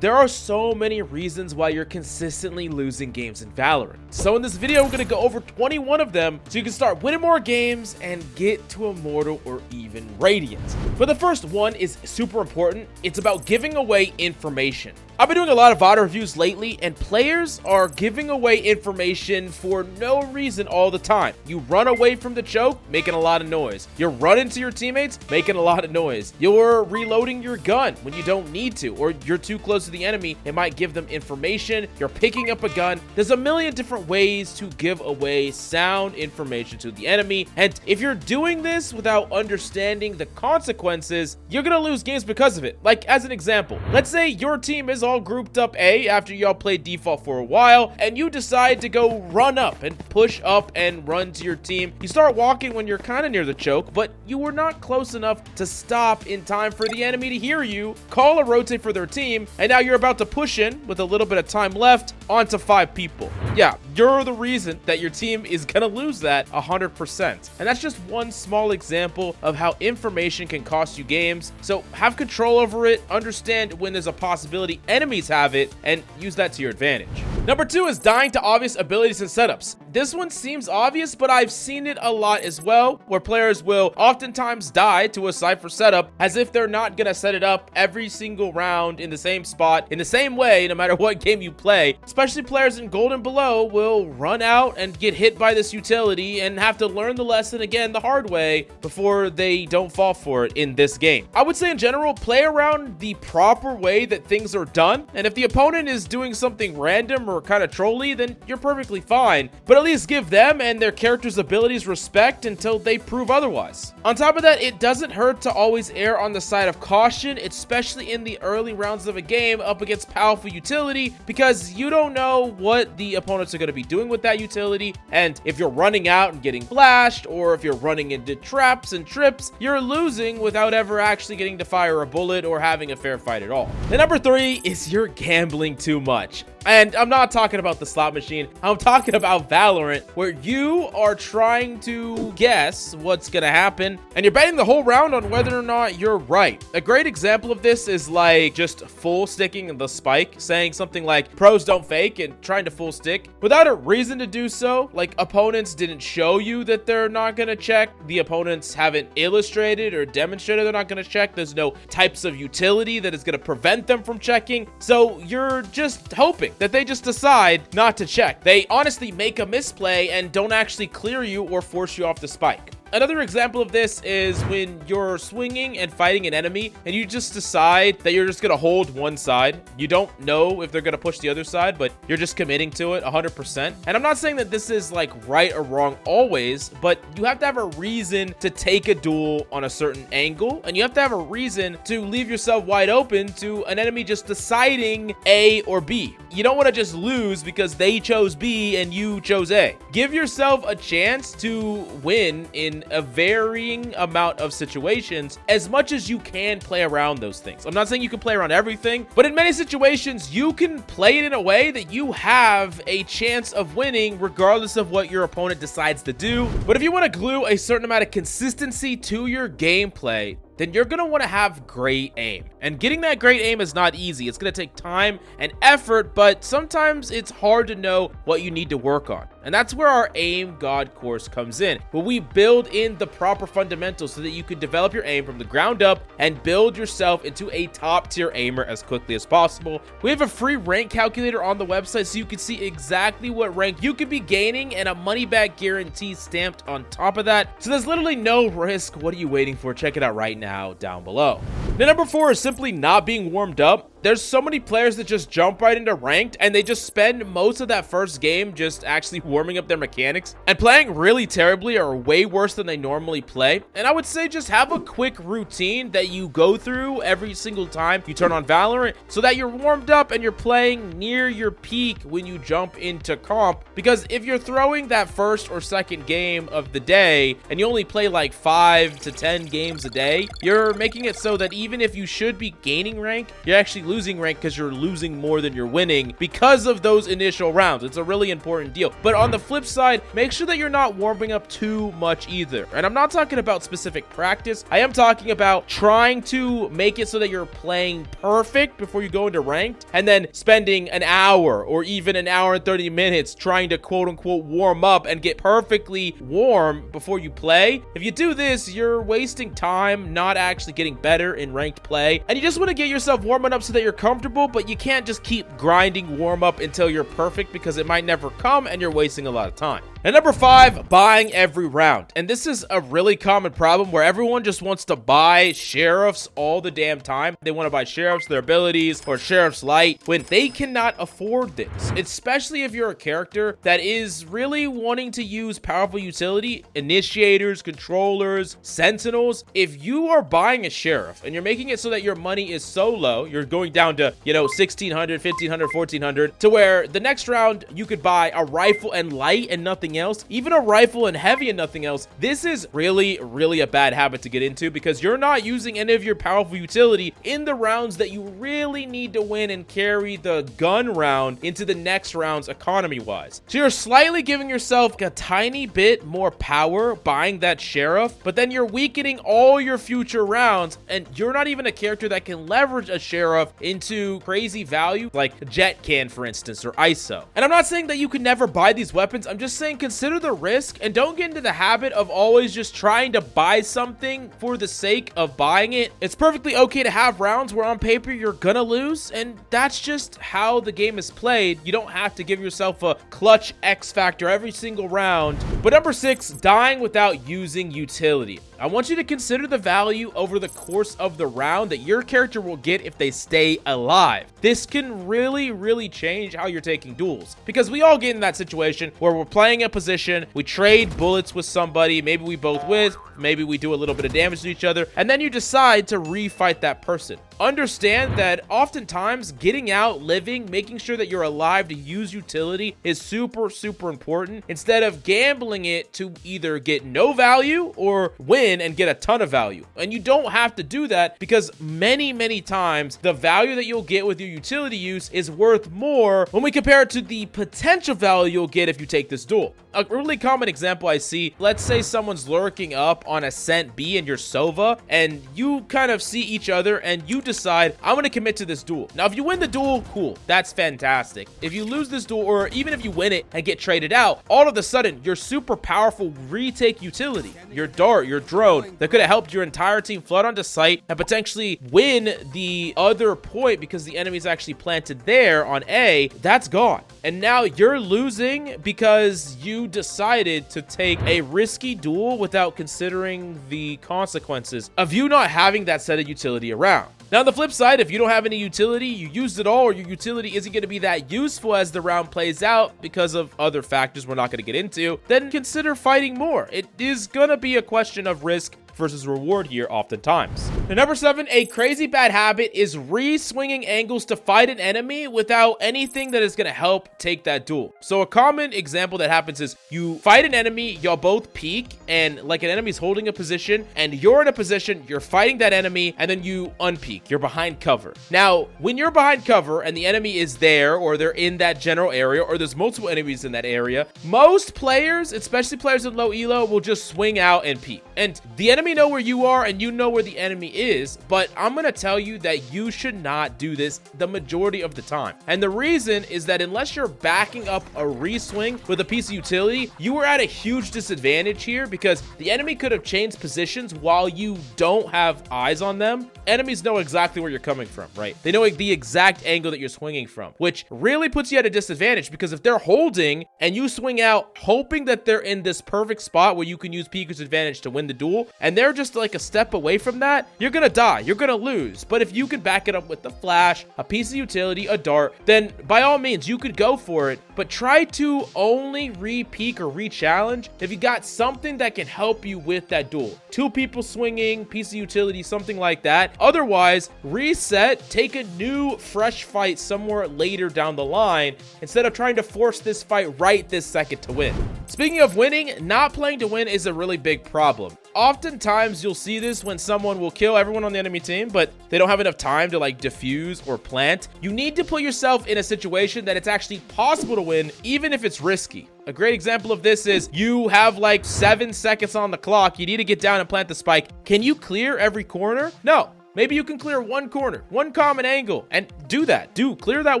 there are so many reasons why you're consistently losing games in Valorant. So in this video, we're gonna go over 21 of them so you can start winning more games and get to Immortal or even Radiant. But the first one is super important. It's about giving away information. I've been doing a lot of VOD reviews lately, and players are giving away information for no reason all the time. You run away from the choke, making a lot of noise. You run into your teammates, making a lot of noise. You're reloading your gun when you don't need to, or you're too close to the enemy. It might give them information. You're picking up a gun. There's a million different ways to give away sound information to the enemy, and if you're doing this without understanding the consequences, you're gonna lose games because of it. Like, as an example, let's say your team is all grouped up A after y'all played default for a while, and you decide to go run up and push up and run to your team. You start walking when you're kind of near the choke, but you were not close enough to stop in time for the enemy to hear you, call a rotate for their team, and now you're about to push in with a little bit of time left onto 5 people. Yeah, you're the reason that your team is gonna lose that 100%. And that's just one small example of how information can cost you games. So have control over it, understand when there's a possibility enemies have it, and use that to your advantage. Number 2 is dying to obvious abilities and setups. This one seems obvious, but I've seen it a lot as well, where players will oftentimes die to a Cypher setup as if they're not gonna set it up every single round in the same spot, in the same way, no matter what game you play. Especially players in gold and below will run out and get hit by this utility and have to learn the lesson again the hard way before they don't fall for it in this game. I would say in general, play around the proper way that things are done, and if the opponent is doing something random or kind of trolly, then you're perfectly fine, but at least give them and their characters' abilities respect until they prove otherwise. On top of that, it doesn't hurt to always err on the side of caution, especially in the early rounds of a game up against powerful utility, because you don't know what the opponents are going to be doing with that utility, and if you're running out and getting flashed, or if you're running into traps and trips, you're losing without ever actually getting to fire a bullet or having a fair fight at all. And number 3 is you're gambling too much. And I'm not talking about the slot machine. I'm talking about Valorant, where you are trying to guess what's gonna happen, and you're betting the whole round on whether or not you're right. A great example of this is like just full sticking the spike, saying something like pros don't fake and trying to full stick without a reason to do so. Like, opponents didn't show you that they're not gonna check. The opponents haven't illustrated or demonstrated they're not gonna check. There's no types of utility that is gonna prevent them from checking. So you're just hoping that they just decide not to check. They honestly make a misplay and don't actually clear you or force you off the spike. Another example of this is when you're swinging and fighting an enemy and you just decide that you're just going to hold one side. You don't know if they're going to push the other side, but you're just committing to it 100%. And I'm not saying that this is like right or wrong always, but you have to have a reason to take a duel on a certain angle, and you have to have a reason to leave yourself wide open to an enemy just deciding A or B. You don't want to just lose because they chose B and you chose A. Give yourself a chance to win in a varying amount of situations as much as you can play around those things. I'm not saying you can play around everything, but in many situations you can play it in a way that you have a chance of winning regardless of what your opponent decides to do. But if you want to glue a certain amount of consistency to your gameplay, then you're going to want to have great aim. And getting that great aim is not easy. It's going to take time and effort, but sometimes it's hard to know what you need to work on. And that's where our Aim God course comes in, where we build in the proper fundamentals so that you can develop your aim from the ground up and build yourself into a top tier aimer as quickly as possible. We have a free rank calculator on the website so you can see exactly what rank you could be gaining and a money back guarantee stamped on top of that. So there's literally no risk. What are you waiting for? Check it out right now down below. Now, number 4 is simply not being warmed up. There's so many players that just jump right into ranked and they just spend most of that first game just actually warming up their mechanics and playing really terribly or way worse than they normally play. And I would say just have a quick routine that you go through every single time you turn on Valorant so that you're warmed up and you're playing near your peak when you jump into comp. Because if you're throwing that first or second game of the day and you only play like 5 to 10 games a day, you're making it so that even if you should be gaining rank, you're actually losing rank because you're losing more than you're winning because of those initial rounds. It's a really important deal. But on the flip side, make sure that you're not warming up too much either. And I'm not talking about specific practice. I am talking about trying to make it so that you're playing perfect before you go into ranked, and then spending an hour or even an hour and 30 minutes trying to quote unquote warm up and get perfectly warm before you play. If you do this, you're wasting time, not actually getting better in ranked play. And you just want to get yourself warming up so that you're comfortable, but you can't just keep grinding warm up until you're perfect, because it might never come and you're wasting a lot of time. And number 5, buying every round. And this is a really common problem where everyone just wants to buy sheriffs all the damn time. They want to buy sheriffs, their abilities, or sheriff's light when they cannot afford this. Especially if you're a character that is really wanting to use powerful utility, initiators, controllers, sentinels. If you are buying a sheriff and you're making it so that your money is so low, you're going down to, 1600, 1500, 1400, to where the next round you could buy a rifle and light and nothing else, even a rifle and heavy and nothing else. This is really a bad habit to get into, because you're not using any of your powerful utility in the rounds that you really need to win and carry the gun round into the next rounds economy wise. So you're slightly giving yourself a tiny bit more power buying that sheriff, but then you're weakening all your future rounds, and you're not even a character that can leverage a sheriff into crazy value like Jet can, for instance, or ISO. And I'm not saying that you can never buy these weapons. I'm just saying consider the risk and don't get into the habit of always just trying to buy something for the sake of buying it. It's perfectly okay to have rounds where on paper you're gonna lose, and that's just how the game is played. You don't have to give yourself a clutch X factor every single round. But number 6, dying without using utility. I want you to consider the value over the course of the round that your character will get if they stay alive. This can really change how you're taking duels, because we all get in that situation where we're playing a position, we trade bullets with somebody, maybe we both win, maybe we do a little bit of damage to each other, and then you decide to refight that person. Understand that oftentimes getting out, living, making sure that you're alive to use utility is super important, instead of gambling it to either get no value or win and get a ton of value. And you don't have to do that, because many times the value that you'll get with your utility use is worth more when we compare it to the potential value you'll get if you take this duel. A really common example I see, let's say someone's lurking up on Ascent B and you're Sova, and you kind of see each other and you decide, I'm going to commit to this duel. Now, if you win the duel, cool, that's fantastic. If you lose this duel, or even if you win it and get traded out, all of a sudden your super powerful retake utility, your dart, your drone, that could have helped your entire team flood onto site and potentially win the other point because the enemy's actually planted there on A, that's gone. And now you're losing because you decided to take a risky duel without considering the consequences of you not having that set of utility around. Now, on the flip side, if you don't have any utility, you used it all, or your utility isn't going to be that useful as the round plays out because of other factors we're not going to get into, then consider fighting more. It is going to be a question of risk versus reward here oftentimes. And number 7, a crazy bad habit is re-swinging angles to fight an enemy without anything that is going to help take that duel. So a common example that happens is you fight an enemy, y'all both peek, and like an enemy's holding a position and you're in a position, you're fighting that enemy, and then you unpeek, you're behind cover. Now, when you're behind cover and the enemy is there, or they're in that general area, or there's multiple enemies in that area, most players, especially players in low elo, will just swing out and peek. And the enemy know where you are and you know where the enemy is, but I'm gonna tell you that you should not do this the majority of the time. And the reason is that unless you're backing up a re-swing with a piece of utility, you are at a huge disadvantage here, because the enemy could have changed positions while you don't have eyes on them. Enemies know exactly where you're coming from, right? They know the exact angle that you're swinging from, which really puts you at a disadvantage, because if they're holding and you swing out hoping that they're in this perfect spot where you can use Pika's advantage to win the duel, and they're just like a step away from that, you're gonna die, you're gonna lose. But if you can back it up with the flash, a piece of utility, a dart, then by all means you could go for it, but try to only re-peek or re-challenge if you got something that can help you with that duel. 2 people swinging, piece of utility, something like that. Otherwise, reset, take a new fresh fight somewhere later down the line instead of trying to force this fight right this second to win. Speaking of winning, not playing to win is a really big problem. Oftentimes you'll see this when someone will kill everyone on the enemy team, but they don't have enough time to like defuse or plant. You need to put yourself in a situation that it's actually possible to win, even if it's risky. A great example of this is you have like 7 seconds on the clock. You need to get down and plant the spike. Can you clear every corner? No. Maybe you can clear one corner, one common angle, and do that. Clear that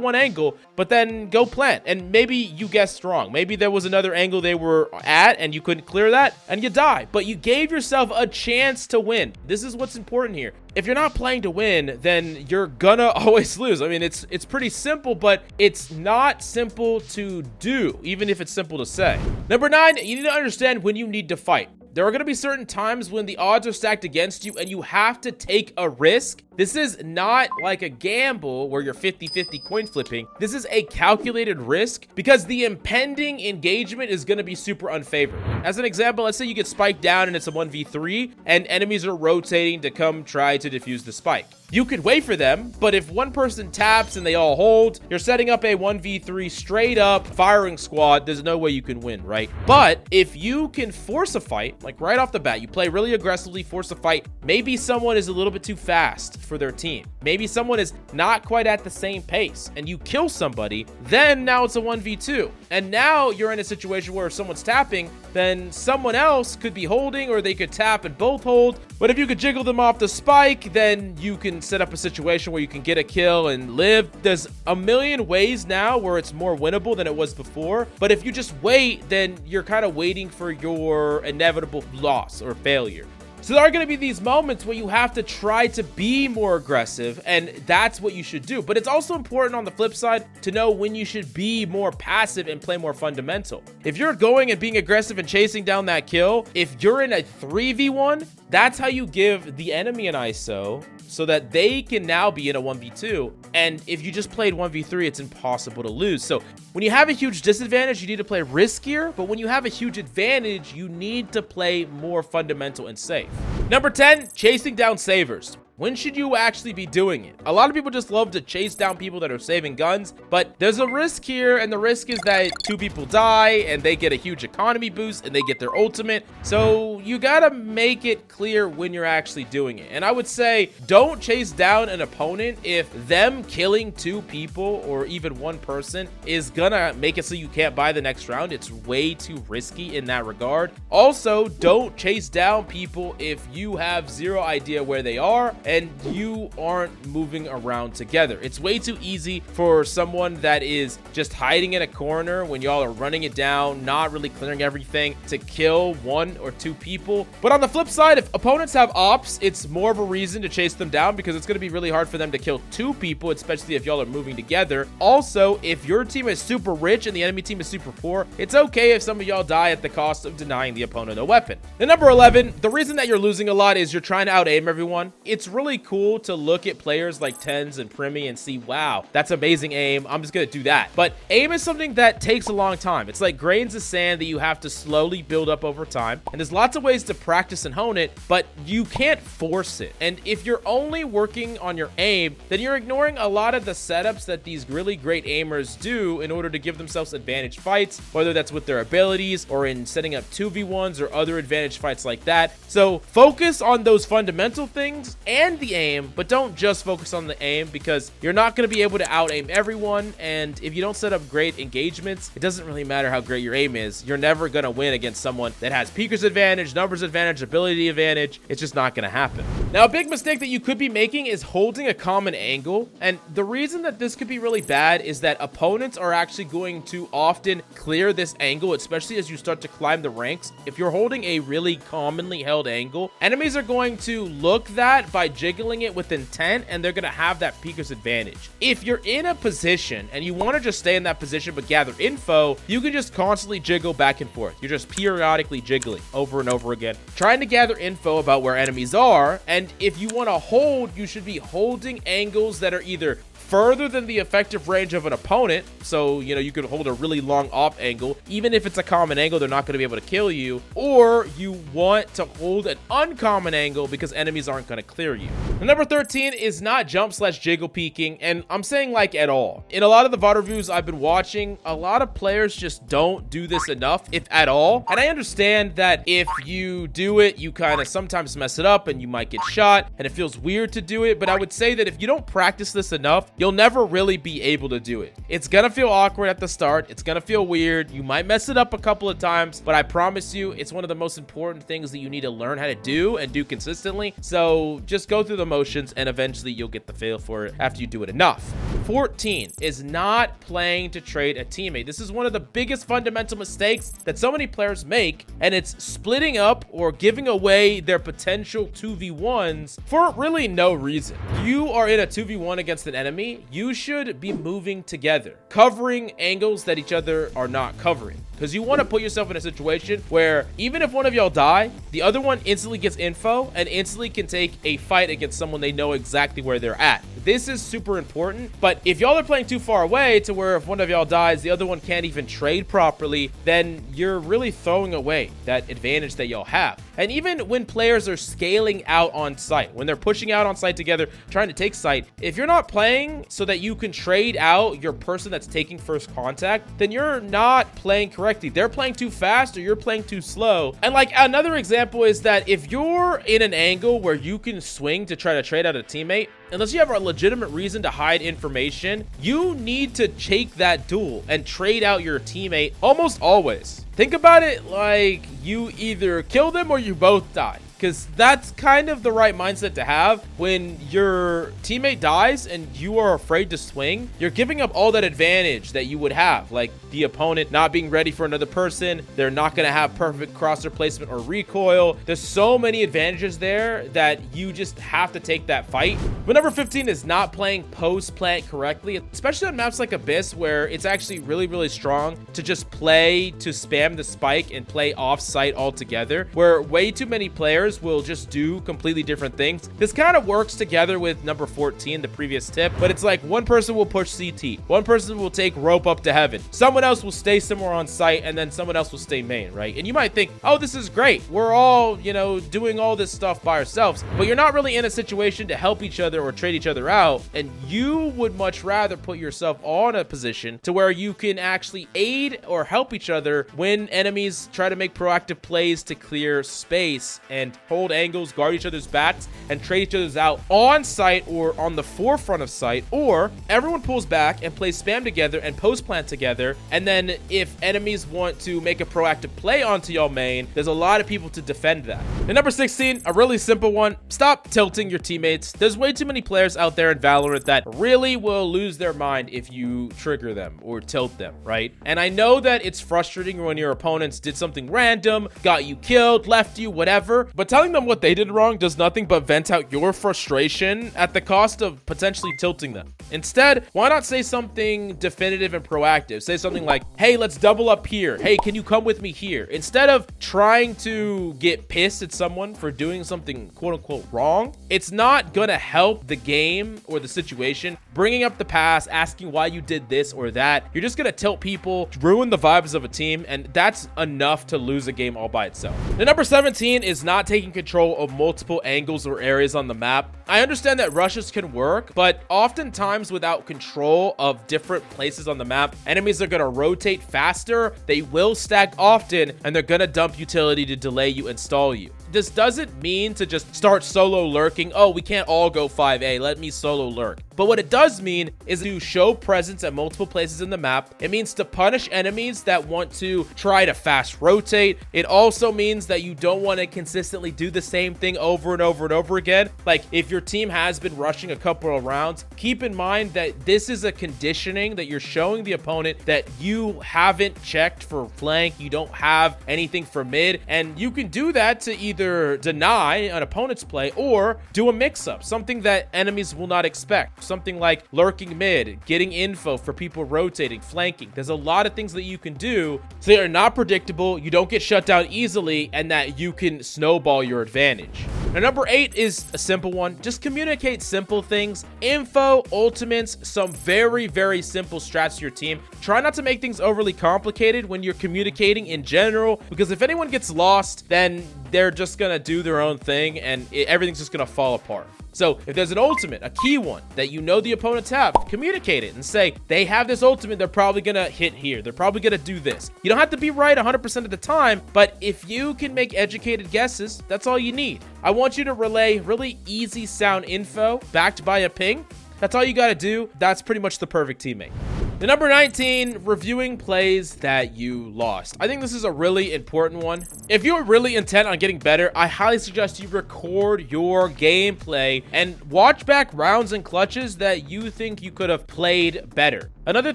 one angle, but then go plant. And maybe you guessed wrong. Maybe there was another angle they were at and you couldn't clear that and you die. But you gave yourself a chance to win. This is what's important here. If you're not playing to win, then you're gonna always lose. I mean, it's pretty simple, but it's not simple to do, even if it's simple to say. Number 9, you need to understand when you need to fight. There are going to be certain times when the odds are stacked against you and you have to take a risk. This is not like a gamble where you're 50-50 coin flipping. This is a calculated risk because the impending engagement is going to be super unfavored. As an example, let's say you get spiked down and it's a 1v3 and enemies are rotating to come try to defuse the spike. You could wait for them, but if one person taps and they all hold, you're setting up a 1v3 straight up firing squad. There's no way you can win, right? But if you can force a fight, like right off the bat, you play really aggressively, force a fight. Maybe someone is a little bit too fast for their team. Maybe someone is not quite at the same pace and you kill somebody, then now it's a 1v2. And now you're in a situation where if someone's tapping, then someone else could be holding or they could tap and both hold. But if you could jiggle them off the spike, then you can set up a situation where you can get a kill and live. There's a million ways now where it's more winnable than it was before. But if you just wait, then you're kind of waiting for your inevitable loss or failure. So there are going to be these moments where you have to try to be more aggressive, and that's what you should do. But it's also important on the flip side to know when you should be more passive and play more fundamental. If you're going and being aggressive and chasing down that kill, if you're in a 3v1, that's how you give the enemy an ISO so that they can now be in a 1v2. And if you just played 1v3, it's impossible to lose. So when you have a huge disadvantage, you need to play riskier. But when you have a huge advantage, you need to play more fundamental and safe. Number 10, chasing down savers. When should you actually be doing it? A lot of people just love to chase down people that are saving guns, but there's a risk here, and the risk is that 2 people die and they get a huge economy boost and they get their ultimate. So you gotta make it clear when you're actually doing it. And I would say don't chase down an opponent if them killing 2 people or even 1 person is gonna make it so you can't buy the next round. It's way too risky in that regard. Also, don't chase down people if you have 0 idea where they are and you aren't moving around together. It's way too easy for someone that is just hiding in a corner when y'all are running it down, not really clearing everything, to kill 1 or 2 people. But on the flip side, if opponents have ops, it's more of a reason to chase them down because it's going to be really hard for them to kill 2 people, especially if y'all are moving together. Also, if your team is super rich and the enemy team is super poor, it's okay if some of y'all die at the cost of denying the opponent a weapon. And number 11, the reason that you're losing a lot is you're trying to out-aim everyone. It's really cool to look at players like Tens and Primi and see, wow, that's amazing aim. I'm just gonna do that. But aim is something that takes a long time. It's like grains of sand that you have to slowly build up over time. And there's lots of ways to practice and hone it, but you can't force it. And if you're only working on your aim, then you're ignoring a lot of the setups that these really great aimers do in order to give themselves advantage fights, whether that's with their abilities or in setting up 2v1s or other advantage fights like that. So focus on those fundamental things and the aim, but don't just focus on the aim because you're not going to be able to out aim everyone. And if you don't set up great engagements, it doesn't really matter how great your aim is. You're never going to win against someone that has peekers advantage, numbers advantage, ability advantage. It's just not going to happen. Now, a big mistake that you could be making is holding a common angle. And the reason that this could be really bad is that opponents are actually going to often clear this angle, especially as you start to climb the ranks. If you're holding a really commonly held angle, enemies are going to look that by jiggling it with intent, and they're going to have that peeker's advantage. If you're in a position and you want to just stay in that position but gather info, you can just constantly jiggle back and forth. You're just periodically jiggling over and over again, trying to gather info about where enemies are. And if you want to hold, you should be holding angles that are either further than the effective range of an opponent. So, you know, you could hold a really long off angle. Even if it's a common angle, they're not going to be able to kill you. Or you want to hold an uncommon angle because enemies aren't going to clear you. The number 13 is not jump/jiggle peeking, and I'm saying like at all. In a lot of the VOD reviews I've been watching, a lot of players just don't do this enough, if at all. And I understand that if you do it, you kind of sometimes mess it up and you might get shot and it feels weird to do it. But I would say that if you don't practice this enough, you'll never really be able to do it. It's gonna feel awkward at the start. It's gonna feel weird. You might mess it up a couple of times, but I promise you, it's one of the most important things that you need to learn how to do and do consistently. So just go through the motions and eventually you'll get the feel for it after you do it enough. 14 is not playing to trade a teammate. This is one of the biggest fundamental mistakes that so many players make, and it's splitting up or giving away their potential 2v1s for really no reason. You are in a 2v1 against an enemy, you should be moving together, covering angles that each other are not covering. Because you want to put yourself in a situation where even if one of y'all die, the other one instantly gets info and instantly can take a fight against someone they know exactly where they're at. This is super important, but if y'all are playing too far away to where if one of y'all dies, the other one can't even trade properly, then you're really throwing away that advantage that y'all have. And even when players are scaling out on site, when they're pushing out on site together, trying to take site, if you're not playing so that you can trade out your person that's taking first contact, then you're not playing correctly. They're playing too fast or you're playing too slow. And like another example is that if you're in an angle where you can swing to try to trade out a teammate, unless you have a legitimate reason to hide information, you need to take that duel and trade out your teammate almost always. Think about it like you either kill them or you both die. Because that's kind of the right mindset to have. When your teammate dies and you are afraid to swing, you're giving up all that advantage that you would have, like the opponent not being ready for another person. They're not going to have perfect crosshair placement or recoil. There's so many advantages there that you just have to take that fight. But number 15 is not playing post plant correctly, especially on maps like Abyss, where it's actually really, really strong to just play to spam the spike and play off site altogether, where way too many players will just do completely different things. This kind of works together with number 14, the previous tip, but it's like one person will push CT, one person will take rope up to heaven, someone else will stay somewhere on site, and then someone else will stay main, right? And you might think, oh, this is great, we're all, you know, doing all this stuff by ourselves, but you're not really in a situation to help each other or trade each other out. And you would much rather put yourself on a position to where you can actually aid or help each other when enemies try to make proactive plays to clear space and hold angles, guard each other's backs, and trade each other's out on site or on the forefront of site. Or everyone pulls back and plays spam together and post plant together, and then if enemies want to make a proactive play onto y'all main, there's a lot of people to defend that. And number 16, a really simple one, stop tilting your teammates. There's way too many players out there in Valorant that really will lose their mind if you trigger them or tilt them, right? And I know that it's frustrating when your opponents did something random, got you killed, left you, whatever, but telling them what they did wrong does nothing but vent out your frustration at the cost of potentially tilting them. Instead, why not say something definitive and proactive? Say something like, hey, let's double up here. Hey, can you come with me here? Instead of trying to get pissed at someone for doing something quote unquote wrong, it's not gonna help the game or the situation. Bringing up the past, asking why you did this or that, you're just gonna tilt people, ruin the vibes of a team, and that's enough to lose a game all by itself. The number 17 is not taking control of multiple angles or areas on the map. I understand that rushes can work, but oftentimes without control of different places on the map, enemies are gonna rotate faster, they will stack often, and they're gonna dump utility to delay you and stall you. This doesn't mean to just start solo lurking. Oh, we can't all go 5A, let me solo lurk. But what it does mean is to show presence at multiple places in the map. It means to punish enemies that want to try to fast rotate. It also means that you don't want to consistently do the same thing over and over and over again. Like if your team has been rushing a couple of rounds, keep in mind that this is a conditioning that you're showing the opponent that you haven't checked for flank, you don't have anything for mid, and you can do that to either deny an opponent's play or do a mix-up, something that enemies will not expect. Something like lurking mid, getting info for people rotating, flanking. There's a lot of things that you can do so they're not predictable, you don't get shut down easily, and that you can snowball snowball your advantage. Now, number 8 is a simple one. Just communicate simple things. Info, ultimates, some very, very simple strats to your team. Try not to make things overly complicated when you're communicating in general, because if anyone gets lost, then they're just gonna do their own thing and everything's just gonna fall apart. So if there's an ultimate, a key one that you know the opponents have, communicate it and say, they have this ultimate, they're probably gonna hit here, they're probably gonna do this. You don't have to be right 100% of the time, but if you can make educated guesses, that's all you need. I want you to relay really easy sound info backed by a ping. That's all you gotta do. That's pretty much the perfect teammate. The number 19, reviewing plays that you lost. I think this is a really important one. If you're really intent on getting better, I highly suggest you record your gameplay and watch back rounds and clutches that you think you could have played better. Another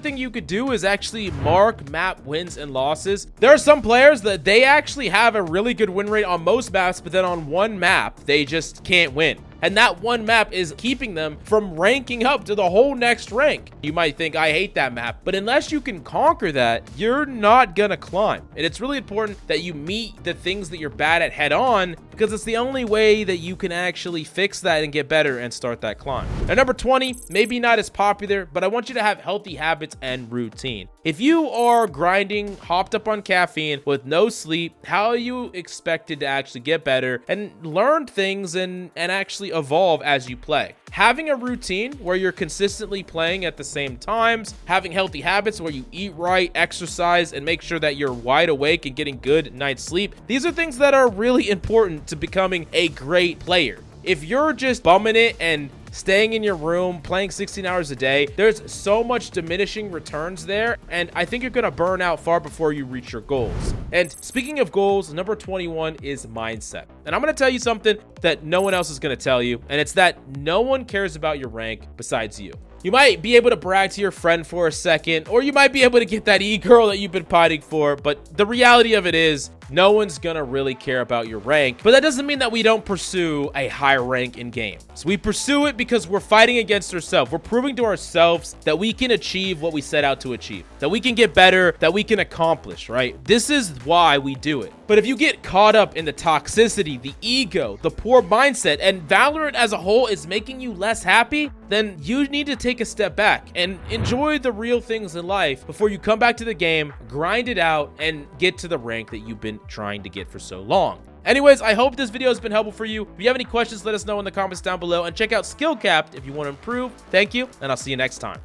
thing you could do is actually mark map wins and losses. There are some players that they actually have a really good win rate on most maps, but then on one map, they just can't win. And that one map is keeping them from ranking up to the whole next rank. You might think, I hate that map, but unless you can conquer that, you're not gonna climb. And it's really important that you meet the things that you're bad at head on, because it's the only way that you can actually fix that and get better and start that climb. Now, number 20, maybe not as popular, but I want you to have healthy habits and routine. If you are grinding, hopped up on caffeine with no sleep, how are you expected to actually get better and learn things and actually evolve as you play? Having a routine where you're consistently playing at the same times, having healthy habits where you eat right, exercise, and make sure that you're wide awake and getting good night's sleep. These are things that are really important to becoming a great player. If you're just bumming it and staying in your room, playing 16 hours a day, there's so much diminishing returns there, and I think you're gonna burn out far before you reach your goals. And speaking of goals, number 21 is mindset. And I'm gonna tell you something that no one else is gonna tell you, and it's that no one cares about your rank besides you. You might be able to brag to your friend for a second, or you might be able to get that e-girl that you've been pining for, but the reality of it is, no one's gonna really care about your rank. But that doesn't mean that we don't pursue a high rank in games. We pursue it because we're fighting against ourselves. We're proving to ourselves that we can achieve what we set out to achieve, that we can get better, that we can accomplish, right? This is why we do it. But if you get caught up in the toxicity, the ego, the poor mindset, and Valorant as a whole is making you less happy, then you need to take a step back and enjoy the real things in life before you come back to the game, grind it out, and get to the rank that you've been trying to get for so long. Anyways, I hope this video has been helpful for you. If you have any questions, let us know in the comments down below, and check out SkillCapped if you want to improve. Thank you, and I'll see you next time.